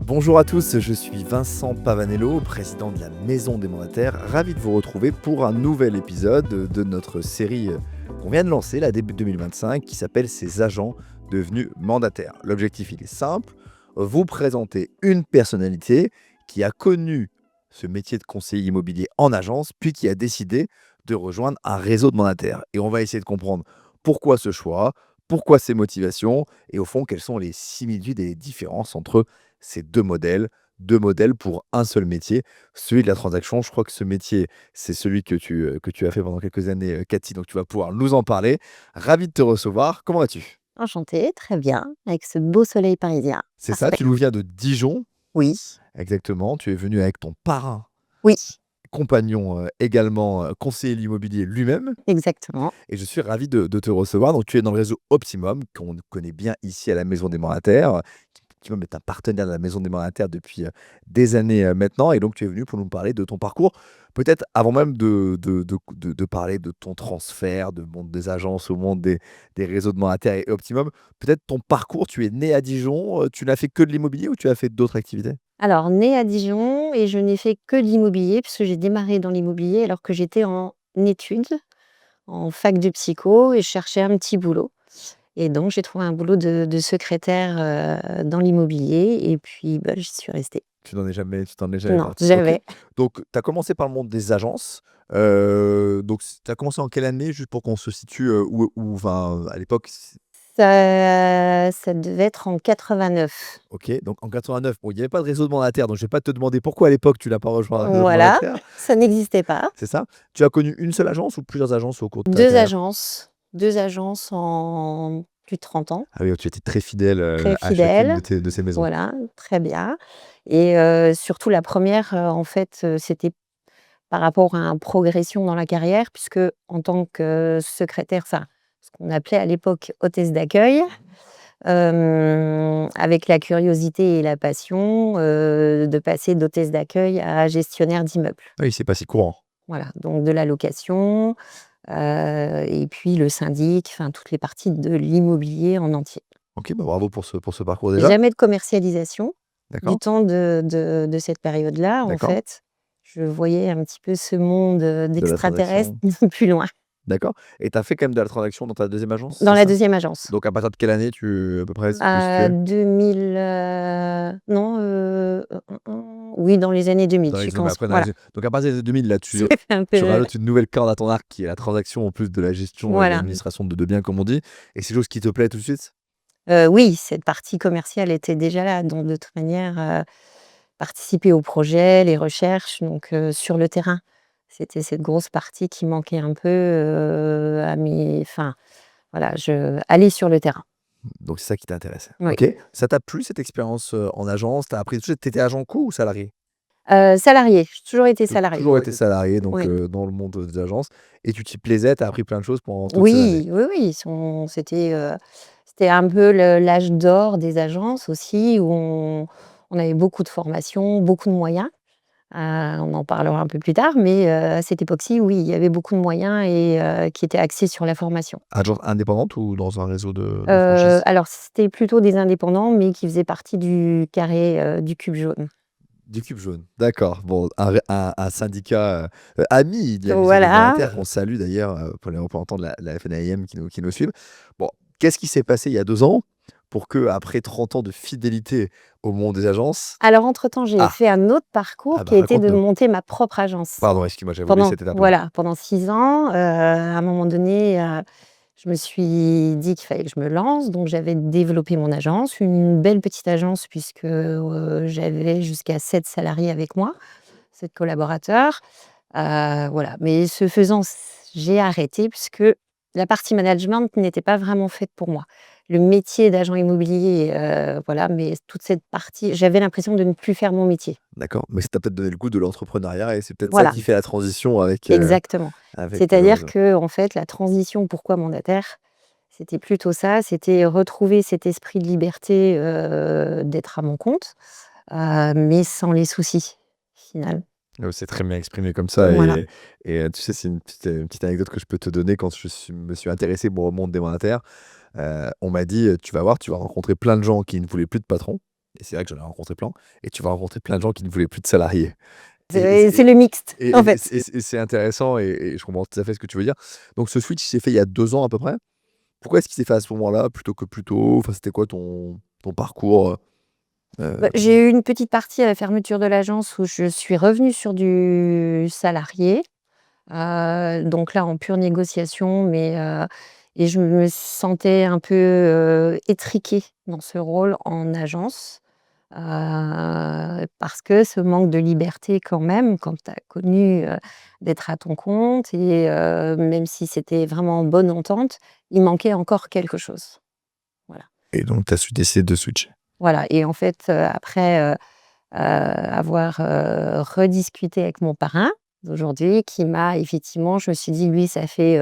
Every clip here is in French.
Bonjour à tous, je suis Vincent Pavanello, président de la Maison des Mandataires. Ravi de vous retrouver pour un nouvel épisode de notre série qu'on vient de lancer, là, début 2025, qui s'appelle Ces agents devenus mandataires. L'objectif, il est simple, vous présenter une personnalité qui a connu ce métier de conseiller immobilier en agence, puis qui a décidé de rejoindre un réseau de mandataires. Et on va essayer de comprendre pourquoi ce choix, pourquoi ces motivations, et au fond, quelles sont les similitudes et les différences entre ces deux modèles pour un seul métier, celui de la transaction. Je crois que ce métier, c'est celui que tu as fait pendant quelques années, Cathy, donc tu vas pouvoir nous en parler. Ravi de te recevoir. Comment vas-tu? Enchantée, très bien, avec ce beau soleil parisien. C'est ça, Parfait. tu nous viens de Dijon, Oui, exactement. Tu es venu avec ton parrain, oui, compagnon, également, conseiller de l'immobilier lui-même, exactement. et je suis ravi de te recevoir. Donc tu es dans le réseau Optimum, qu'on connaît bien ici à la Maison des Mandataires, qui Optimum est un partenaire de la Maison des Mandataires depuis, des années, maintenant, et donc tu es venu pour nous parler de ton parcours. Peut-être avant même de parler de ton transfert du monde des agences au monde des réseaux de mandataires et Optimum, peut-être ton parcours, tu es né à Dijon, tu n'as fait que de l'immobilier ou tu as fait d'autres activités? Alors, née à Dijon et je n'ai fait que de l'immobilier, puisque j'ai démarré dans l'immobilier alors que j'étais en études, en fac de psycho et je cherchais un petit boulot. Et donc, j'ai trouvé un boulot de secrétaire dans l'immobilier et puis bah, j'y suis restée. Tu t'en es jamais Non, parti. OK. jamais. Donc tu as commencé par le monde des agences, donc tu as commencé en quelle année? Juste pour qu'on se situe, où enfin, à l'époque Ça devait être en 89. OK, donc en 89, bon, il y avait pas de réseau de mandataires, donc je vais pas te demander pourquoi à l'époque tu n'as pas rejoint un réseau de Voilà, mandataires, ça n'existait pas. c'est ça? Tu as connu une seule agence ou plusieurs agences au cours de ta Deux carrière? agences, 2 agences en plus de 30 ans. Ah oui, tu étais très fidèle, Très à chacune fidèle, de ces maisons. voilà, très bien et surtout la première, en fait, c'était par rapport à une progression dans la carrière puisque en tant que secrétaire, enfin, ce qu'on appelait à l'époque hôtesse d'accueil, avec la curiosité et la passion, de passer d'hôtesse d'accueil à gestionnaire d'immeuble. Oui, c'est pas si courant. Voilà, donc de la location, et puis le syndic, enfin toutes les parties de l'immobilier en entier. OK, bah, bravo pour ce parcours déjà. Jamais de commercialisation. Du D'accord, temps de cette période-là, en d'accord. fait, je voyais un petit peu ce monde, De la d'extraterrestres transaction, de plus loin. d'accord, et tu as fait quand même de la transaction dans ta deuxième agence, Dans c'est la ça? deuxième agence. Donc à partir de quelle année à peu près, si tu peux À situer? 2000, non, oui, dans les années 2000, Dans j'ai les mais commencé après dans voilà, les donc à partir de 2000 là, ça fait un tu peu rajoutes une nouvelle corde à ton arc qui est la transaction en plus de la gestion et de voilà. l'administration de biens comme on dit, et c'est quelque chose qui te plaît tout de suite? Oui, cette partie commerciale était déjà là, donc de toute manière, participer au projet, les recherches, donc sur le terrain. C'était cette grosse partie qui manquait un peu, à mes enfin, voilà, aller sur le terrain. Donc c'est ça qui t'intéressait. Oui. OK. Ça t'a plu cette expérience, en agence? Tu as appris tout de suite, tu étais agent co ou salarié? Salariée, j'ai toujours été salariée. Toujours été salarié donc Oui. dans le monde des agences, et tu t'y plaisais, tu as appris plein de choses pendant toutes ces années? Oui, oui, oui, c'était un peu l'âge d'or des agences aussi où on avait beaucoup de formations, beaucoup de moyens. On en parlera un peu plus tard, mais à cette époque-ci, oui, il y avait beaucoup de moyens et qui étaient axés sur la formation. Agence indépendante ou dans un réseau de franchise? Alors c'était plutôt des indépendants, mais qui faisaient partie du carré, du cube jaune. Du Cube Jaune, d'accord. Bon, un syndicat, ami de la Maison des Voilà. mandataires qu'on salue d'ailleurs, pour les représentants de la FNAIM qui nous suivent. Bon, qu'est-ce qui s'est passé il y a 2 ans pour qu'après 30 ans de fidélité au monde des agences Alors entre-temps, j'ai ah! fait un autre parcours Ah bah, qui a été de raconte-nous. monter ma propre agence. Pardon, excuse-moi, j'avais oublié cette étape-là. Pendant 6 ans, à un moment donné, je me suis dit qu'il fallait que je me lance, donc j'avais développé mon agence, une belle petite agence puisque, j'avais jusqu'à 7 salariés avec moi, 7 collaborateurs. Voilà, mais ce faisant, j'ai arrêté puisque la partie management n'était pas vraiment faite pour moi. Le métier d'agent immobilier, voilà, mais toute cette partie j'avais l'impression de ne plus faire mon métier. D'accord, mais ça t'a peut-être donné le goût de l'entrepreneuriat et c'est peut-être ça Voilà, qui fait la transition exactement. avec le C'est-à-dire réseau. que en fait, la transition pourquoi mandataire? C'était plutôt ça, c'était retrouver cet esprit de liberté, d'être à mon compte, mais sans les soucis, final. C'est très bien exprimé comme ça, Voilà. et tu sais, c'est une petite anecdote que je peux te donner quand me suis intéressé, moi, au monde des mandataires. On m'a dit: «Tu vas voir, tu vas rencontrer plein de gens qui ne voulaient plus de patron». et c'est vrai que j'en ai rencontré plein et tu vas rencontrer plein de gens qui ne voulaient plus de salariés et C'est le mixte, en fait. c'est intéressant et je comprends tout à fait ce que tu veux dire. Donc ce switch, il s'est fait il y a 2 ans à peu près? Pourquoi est-ce qu'il s'est fait à ce moment-là plutôt que plus tôt? Enfin, c'était quoi ton parcours, Bah, j'ai eu une petite partie à la fermeture de l'agence où je suis revenue sur du salarié, donc là en pure négociation, et je me sentais un peu, étriquée dans ce rôle en agence, parce que ce manque de liberté quand même, quand tu as connu, d'être à ton compte même si c'était vraiment en bonne entente, il manquait encore quelque chose. Voilà. et donc tu as su décider de switcher? Voilà et en fait, après, avoir, rediscuté avec mon parrain d'aujourd'hui qui m'a effectivement je me suis dit: «Lui, ça fait,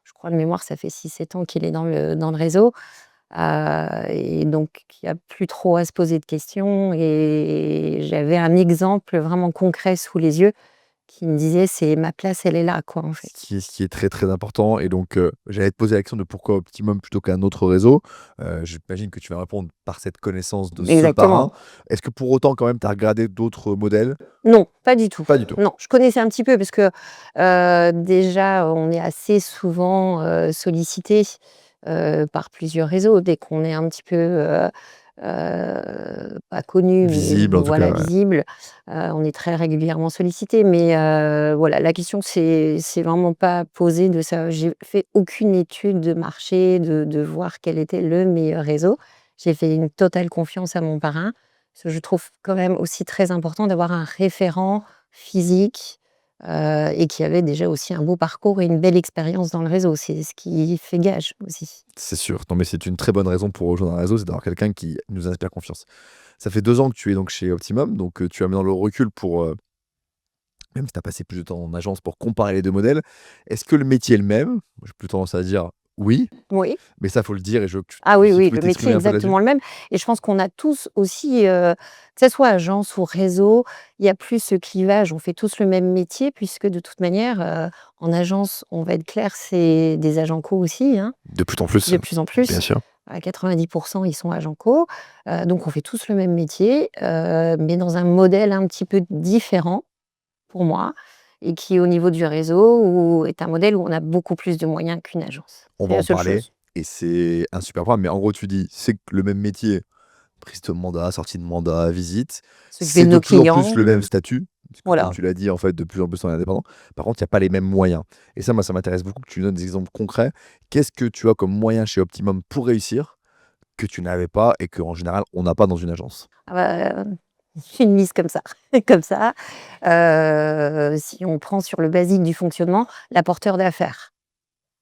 je crois de mémoire, ça fait 6 7 ans qu'il est dans le réseau». Et donc il y a plus trop à se poser de questions et j'avais un exemple vraiment concret sous les yeux qui me disait: «C'est ma place, elle est là, quoi, en fait». Ce qui est très, très important et donc j'allais te poser la question de pourquoi Optimum plutôt qu'un autre réseau? J'imagine que tu vas répondre par cette connaissance de ce parrain. Exactement. Est-ce que pour autant quand même tu as regardé d'autres modèles? Non, pas du tout. Pas du tout. Non, je connaissais un petit peu parce que, déjà, on est assez souvent, sollicité, par plusieurs réseaux. Dès qu'on est un petit peu, pas connu, mais Visible en tout cas, voilà, ouais. visible, on est très régulièrement sollicité. Mais, voilà, la question c'est vraiment pas posée de ça. J'ai fait aucune étude de marché, de voir quel était le meilleur réseau. J'ai fait une totale confiance à mon parrain. Parce que je trouve quand même aussi très important d'avoir un référent physique, et qui avait déjà aussi un beau parcours et une belle expérience dans le réseau. C'est ce qui fait gage aussi. C'est sûr. Non mais c'est une très bonne raison pour rejoindre un réseau, c'est d'avoir quelqu'un qui nous inspire confiance. Ça fait 2 ans que tu es donc chez Optimum, donc tu as maintenant le recul pour, même si tu as passé plus de temps en agence pour comparer les 2 modèles. Est-ce que le métier est le même? Moi j'ai plutôt tendance à dire oui, Oui. mais ça faut le dire et je veux que Ah oui, si tu oui, pouvais le métier est t'exprimer un peu là-dessus? exactement le même et je pense qu'on a tous aussi, que ça soit agence ou réseau, il y a plus ce clivage. On fait tous le même métier puisque de toute manière, en agence, on va être clair, c'est des agents co aussi, hein, De plus en plus, de plus en bien plus. sûr. À 90 ils sont agents co, donc on fait tous le même métier, mais dans un modèle un petit peu différent pour moi et qui au niveau du réseau où est un modèle où on a beaucoup plus de moyens qu'une agence. On C'est va la en seule parler chose. et c'est un super point, mais en gros tu dis: «C'est que le même métier, prise de mandat, sortie de mandat, visite, S'occuper c'est de de nos plus en plus clients, le même statut», parce que comme voilà. tu l'as dit, en fait, de plus en plus on est indépendant. Par contre, il y a pas les mêmes moyens et ça, moi, ça m'intéresse beaucoup que tu donnes des exemples concrets. Qu'est-ce que tu as comme moyen chez Optimum pour réussir, que tu n'avais pas et qu'en général on n'a pas dans une agence? Ah bah, une mise comme ça, comme ça. Si on prend sur le basique du fonctionnement, l'apporteur d'affaires.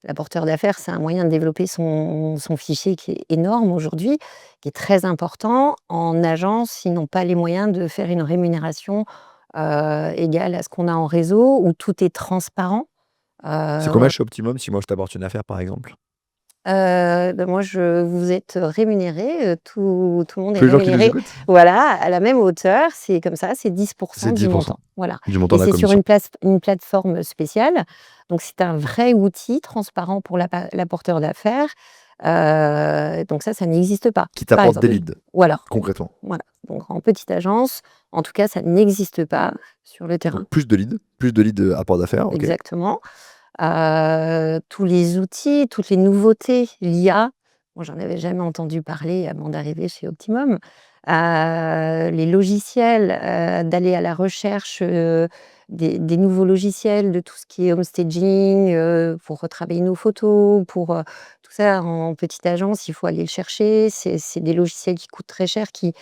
L'apporteur d'affaires, c'est un moyen de développer son fichier qui est énorme aujourd'hui, qui est très important. En agence, ils n'ont pas les moyens de faire une rémunération, égale à ce qu'on a en réseau où tout est transparent. C'est combien Heu chez Optimum si moi je t'apporte une affaire, par exemple? Bah, moi, vous êtes rémunérés, tout le monde est Tous les gens qui nous rémunéré, écoutent? voilà, à la même hauteur. C'est comme ça, c'est 10 C'est du 10 montant, voilà du montant et de la c'est sur commission une plateforme spéciale. Donc c'est un vrai outil transparent pour l'apporteur d'affaires. Donc ça n'existe pas. qui Par t'apporte des exemple, leads, voilà, concrètement. voilà. Donc en petite agence, en tout cas, ça n'existe pas sur le Donc terrain. plus de leads, apport d'affaires, OK. Exactement. Tous les outils, toutes les nouveautés, l'IA, moi j'en avais jamais entendu parler avant d'arriver chez Optimum. Les logiciels, d'aller à la recherche, des nouveaux logiciels, de tout ce qui est home staging, pour retravailler nos photos, tout ça en petite agence, il faut aller le chercher. C'est des logiciels qui coûtent très cher, qui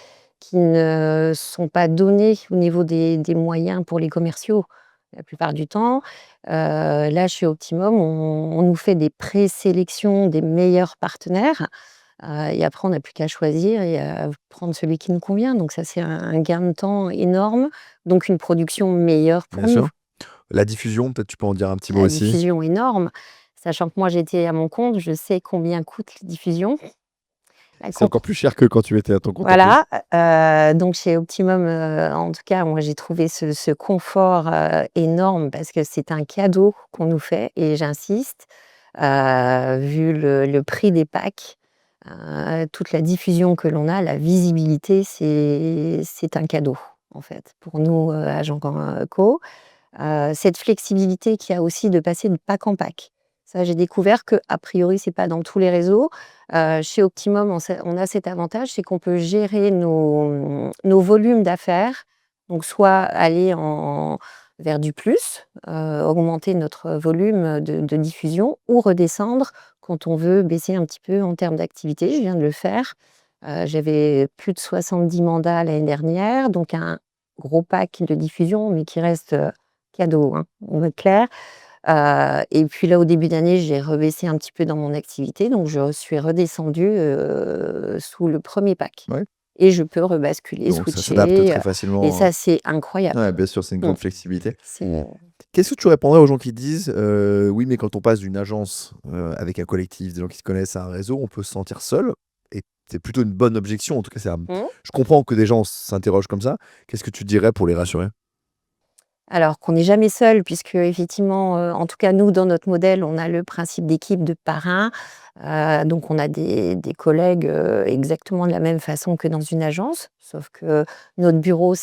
ne sont pas donnés au niveau des moyens pour les commerciaux, la plupart du temps. Là, chez Optimum, on nous fait des présélections des meilleurs partenaires, et après on n'a plus qu'à choisir et à prendre celui qui nous convient. Donc ça, c'est un gain de temps énorme, donc une production meilleure Bien pour nous. sûr. La diffusion, peut-être tu peux en dire un petit mot La aussi? diffusion énorme, sachant que moi j'étais à mon compte, je sais combien coûte la diffusion. La C'est comp encore plus cher que quand tu étais à ton compte en plus? Voilà, donc chez Optimum, en tout cas, moi j'ai trouvé ce confort, énorme parce que c'est un cadeau qu'on nous fait et j'insiste, vu le prix des packs. Toute la diffusion que l'on a, la visibilité, c'est un cadeau, en fait, pour nous, agents co. Cette flexibilité qu'il y a aussi de passer de pack en pack. Ça, j'ai découvert que a priori, c'est pas dans tous les réseaux. Chez Optimum, on a cet avantage, c'est qu'on peut gérer nos volumes d'affaires, donc soit aller vers du plus, augmenter notre volume de diffusion ou redescendre quand on veut baisser un petit peu en termes d'activité. Je viens de le faire. J'avais plus de 70 mandats l'année dernière, donc un gros pack de diffusion, mais qui reste, cadeau, hein, on va être clair. Et puis là, au début d'année, j'ai rebaissé un petit peu dans mon activité, donc je suis redescendue, sous le premier pack Ouais. et je peux rebasculer, Donc ça s'adapte switcher, très et facilement, ça, c'est incroyable. ouais, bien sûr, c'est une Mmh. grande flexibilité. C'est Qu'est-ce que tu répondrais aux gens qui disent, «Oui, mais quand on passe d'une agence, avec un collectif, des gens qui se connaissent, à un réseau, on peut se sentir seul» et c'est plutôt une bonne objection. En tout cas, mmh. je comprends que des gens s'interrogent comme ça. Qu'est-ce que tu dirais pour les rassurer? Alors qu'on n'est jamais seul puisque effectivement, en tout cas nous dans notre modèle, on a le principe d'équipe, de parrain, donc on a des collègues, exactement de la même façon que dans une agence, sauf que notre bureau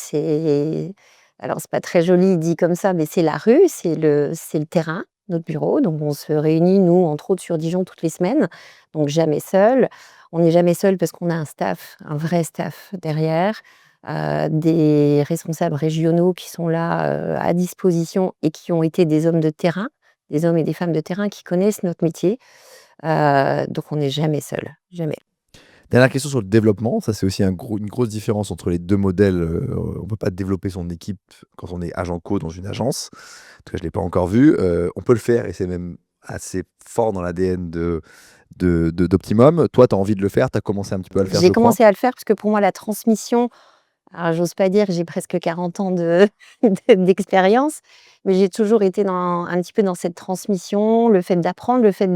alors c'est pas très joli dit comme ça, mais c'est la rue, c'est le terrain, notre bureau, donc on se réunit nous entre autres sur Dijon toutes les semaines, donc jamais seul. On n'est jamais seul parce qu'on a un staff, un vrai staff derrière, des responsables régionaux qui sont là, à disposition et qui ont été des hommes de terrain, des hommes et des femmes de terrain qui connaissent notre métier. Donc on n'est jamais seul, jamais. Dernière question sur le développement, ça c'est aussi une grosse différence entre les 2 modèles, on peut pas développer son équipe quand on est agent co dans une agence. En tout cas, je l'ai pas encore vu, on peut le faire et c'est même assez fort dans l'ADN d'Optimum. Toi, tu as envie de le faire, tu as commencé un petit peu à le faire, J'ai je crois? commencé à le faire parce que pour moi la transmission, alors j'ose pas dire que j'ai presque 40 ans d'expérience, mais j'ai toujours été un petit peu dans cette transmission, le fait d'apprendre, le fait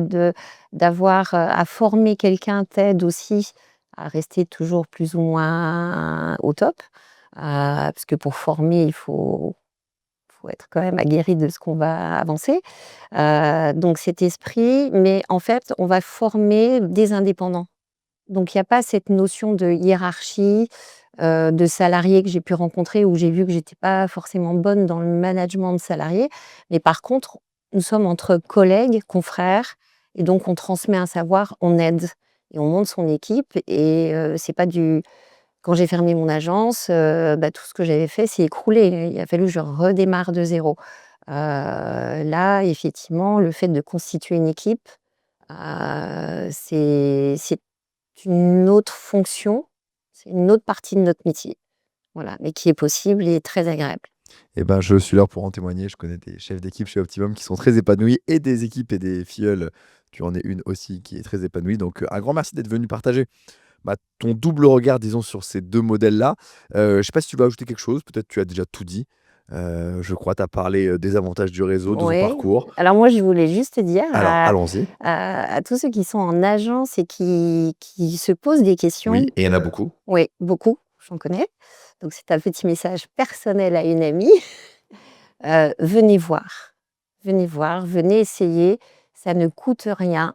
d'avoir, à former quelqu'un t'aide aussi à rester toujours plus ou moins au top. Parce que pour former, il faut être quand même aguerri de ce qu'on va avancer. Donc cet esprit, mais en fait, on va former des indépendants. Donc il y a pas cette notion de hiérarchie, de salariés que j'ai pu rencontrer où j'ai vu que j'étais pas forcément bonne dans le management de salariés. Mais par contre, nous sommes entre collègues, confrères et donc on transmet un savoir, on aide et on monte son équipe et c'est pas du quand j'ai fermé mon agence, tout ce que j'avais fait s'est écroulé. Il a fallu que je redémarre de zéro. Là, effectivement, le fait de constituer une équipe, c'est une autre fonction, c'est une autre partie de notre métier, voilà, mais qui est possible et très agréable. Eh ben, je suis là pour en témoigner. Je connais des chefs d'équipe chez Optimum qui sont très épanouis et des équipes et des filleuls, tu en es une aussi qui est très épanouie. Donc, un grand merci d'être venu partager, ton double regard, disons, sur ces 2 modèles-là. Je sais pas si tu veux ajouter quelque chose, peut-être tu as déjà tout dit. Je crois, tu as parlé, des avantages du réseau, de ton Ouais, parcours. alors moi, je voulais juste dire Alors, allons-y. à tous ceux qui sont en agence et qui se posent des questions, Oui, et il y en a beaucoup. oui, beaucoup, j'en connais, donc c'est un petit message personnel à une amie. Venez voir, venez voir, venez essayer, ça ne coûte rien.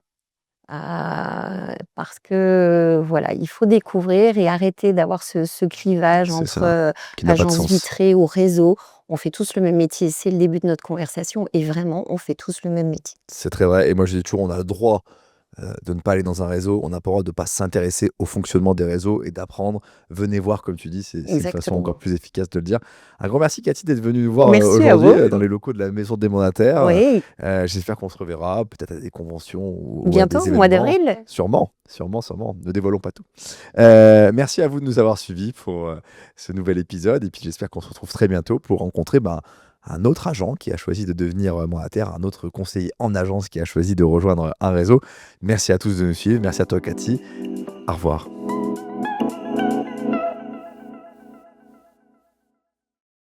Parce que, voilà, il faut découvrir et arrêter d'avoir ce clivage C'est entre, ça, qui n'a pas de agence sens. vitrée ou réseau. On fait tous le même métier, c'est le début de notre conversation et vraiment, on fait tous le même métier. C'est très vrai et moi je dis toujours, on a le droit, de ne pas aller dans un réseau, on n'a pas le droit de ne pas s'intéresser au fonctionnement des réseaux et d'apprendre. Venez voir comme tu dis, c'est une façon encore Exactement. plus efficace de le dire. Un grand merci Cathy d'être venue nous voir, Merci à aujourd'hui, vous. dans les locaux de la maison des mandataires, Oui, j'espère qu'on se reverra peut-être à des conventions ou à bientôt, des au mois événements. d'avril. Sûrement, sûrement, sûrement, ne dévoilons pas tout. Merci à vous de nous avoir suivis pour, ce nouvel épisode et puis j'espère qu'on se retrouve très bientôt pour rencontrer, un autre agent qui a choisi de devenir, mandataire, un autre conseiller en agence qui a choisi de rejoindre un réseau. Merci à tous de nous suivre, merci à toi Cathy. Au revoir.